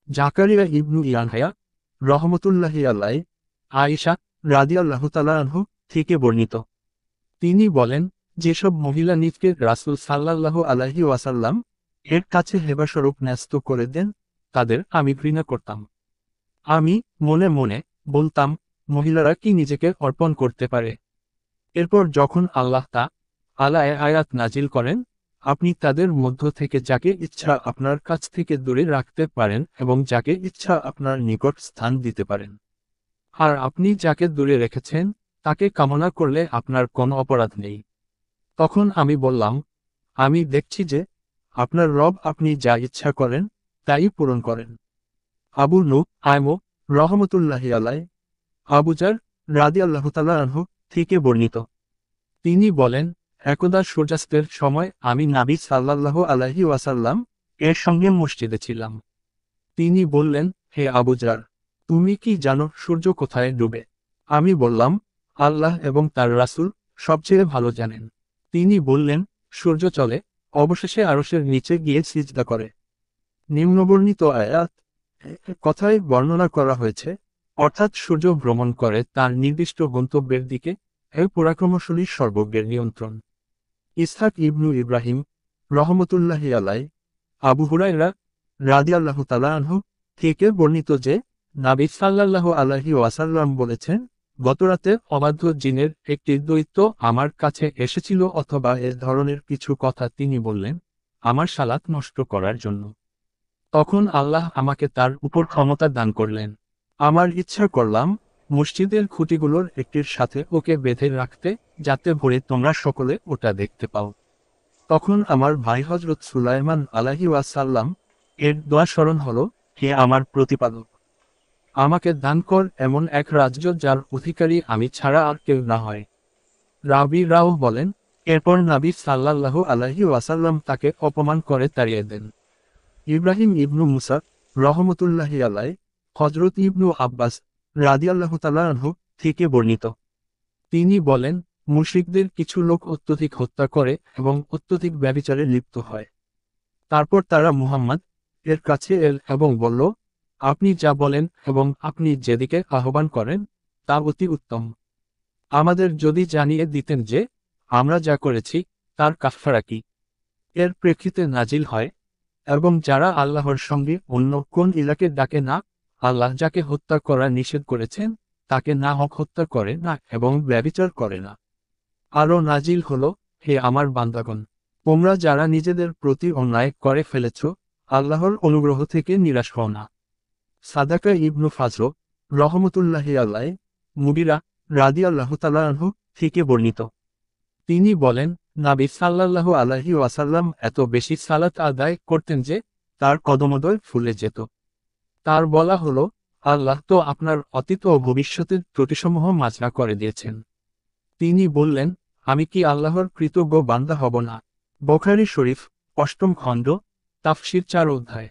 জাকারিয়া ইবনু ইয়ানহায়া রহমতুল্লাহি আলাইহি আয়েশা রাদিয়াল্লাহু তাআলা আনহু থেকে বর্ণিত। তিনি বলেন, যেসব মহিলা নিজকে রাসূল সাল্লাল্লাহু আলাইহি ওয়াসাল্লাম এর কাছে হেবাস্বরূপ ন্যস্ত করে দেন, তাদের আমি ঘৃণা করতাম। আমি মনে মনে বলতাম, মহিলারা কি নিজেকে অর্পণ করতে পারে? এরপর যখন আল্লাহ তাআলা আয়াত নাজিল করেন, আপনি তাদের মধ্য থেকে যাকে ইচ্ছা আপনার কাছ থেকে দূরে রাখতে পারেন এবং যাকে ইচ্ছা আপনার নিকট স্থান দিতে পারেন। আর আপনি যাকে দূরে রেখেছেন তাকে কামনা করলে আপনার কোনো অপরাধ নেই। তখন আমি বললাম, আমি দেখছি যে আপনার রব আপনি যা ইচ্ছা করেন তাই পূরণ করেন। আবু আয়মো রহমতুল্লাহি আলাইহি আবু যার রাদিয়াল্লাহু তাআলা আনহু থেকে বর্ণিত। তিনি বলেন, একদা সূর্যাস্তের সময় আমি নবী সাল্লাল্লাহু আলাইহি ওয়াসাল্লাম এর সঙ্গে মসজিদে ছিলাম। তিনি বললেন, হে আবু যার, তুমি কি জানো সূর্য কোথায় ডুবে? আমি বললাম, আল্লাহ এবং তার রাসূল সবচেয়ে ভালো জানেন। তিনি বললেন, সূর্য চলে, অবশেষে আরশের নিচে গিয়ে সিজদা করে। নিম্নবর্ণিত আয়াত কথায় বর্ণনা করা হয়েছে, অর্থাৎ সূর্য ভ্রমণ করে তার নির্দিষ্ট গন্তব্যের দিকে, এ পরাক্রমশালী সর্বজ্ঞের নিয়ন্ত্রণ। ইসহাক ইবনু ইব্রাহিম রহমতুল্লাহি আলাইহি আবু হুরায়রা রাদিয়াল্লাহু তাআলা আনহু থেকে বর্ণিত যে, নবী সাল্লাল্লাহু আলাইহি ওয়াসাল্লাম বলেছেন, গতরাতে অবাধ্য জিনের একটি দৈত্য আমার কাছে এসেছিল অথবা এ ধরনের কিছু কথা তিনি বললেন আমার সালাত নষ্ট করার জন্য। তখন আল্লাহ আমাকে তার উপর ক্ষমতা দান করলেন। আমার ইচ্ছা করলাম মসজিদের খুঁটিগুলোর একটির সাথে ওকে বেঁধে রাখতে, যাতে ভোরে তোমরা সকলে ওটা দেখতে পাও। তখন আমার ভাই হযরত সুলাইমান আলাইহি ওয়াসাল্লাম এর দোয়া স্মরণ হলো, হে আমার প্রতিপালক, আমাকে দান কর এমন এক রাজ্য যার অধিকারী আমি ছাড়া আর কেউ না হয়। রাও বলেন, এরপর নবী সাল্লাল্লাহু আলাইহি ওয়াসাল্লাম তাকে অপমান করে তাড়িয়ে দেন। ইব্রাহিম ইবনু মুসা রহমতুল্লাহি আলাইহি হযরত ইবনু আব্বাস রাদিয়াল্লাহু তাআলা আনহু থেকে বর্ণিত। তিনি বলেন, মুশরিকদের কিছু লোক অত্যধিক হত্যা করে এবং অত্যধিক ব্যভিচারে লিপ্ত হয়। তারপর তারা মুহাম্মদ এর কাছে এল এবং বলল, আপনি যা বলেন এবং আপনি যেদিকে আহ্বান করেন তা অতি উত্তম। আমাদের যদি জানিয়ে দিতেন যে আমরা যা করেছি তার কাফারা কি। এর প্রেক্ষিতে নাজিল হয়, এবং যারা আল্লাহর সঙ্গে অন্য কোন ইলাকে ডাকে না, আল্লাহ যাকে হত্যা করা নিষেধ করেছেন তাকে না হক হত্যা করে না এবং ব্যভিচার করে না। আরও নাজিল হলো, হে আমার বান্দাগণ, তোমরা যারা নিজেদের প্রতি অন্যায় করে ফেলেছ, আল্লাহর অনুগ্রহ থেকে নিরাশ হও না। সাদাকা ইবনু ফাজল রহমতুল্লাহি আলাইহি মুগিরা রাদিয়াল্লাহু তাআলা আনহু থেকে বর্ণিত। তিনি বলেন, নবী সাল্লাল্লাহু আলাইহি ওয়াসাল্লাম এত বেশি সালাত আদায় করতেন যে তার কদমোদয় ফুলে যেত। তার বলা হলো, আল্লাহ তো আপনার অতীত ও ভবিষ্যতের ত্রুটিসমূহ মাঝনা করে দিয়েছেন। তিনি বললেন, আমি কি আল্লাহর কৃতজ্ঞ বান্দা হব না? বুখারী শরীফ 8ম খণ্ড তাফসীর 4 অধ্যায়।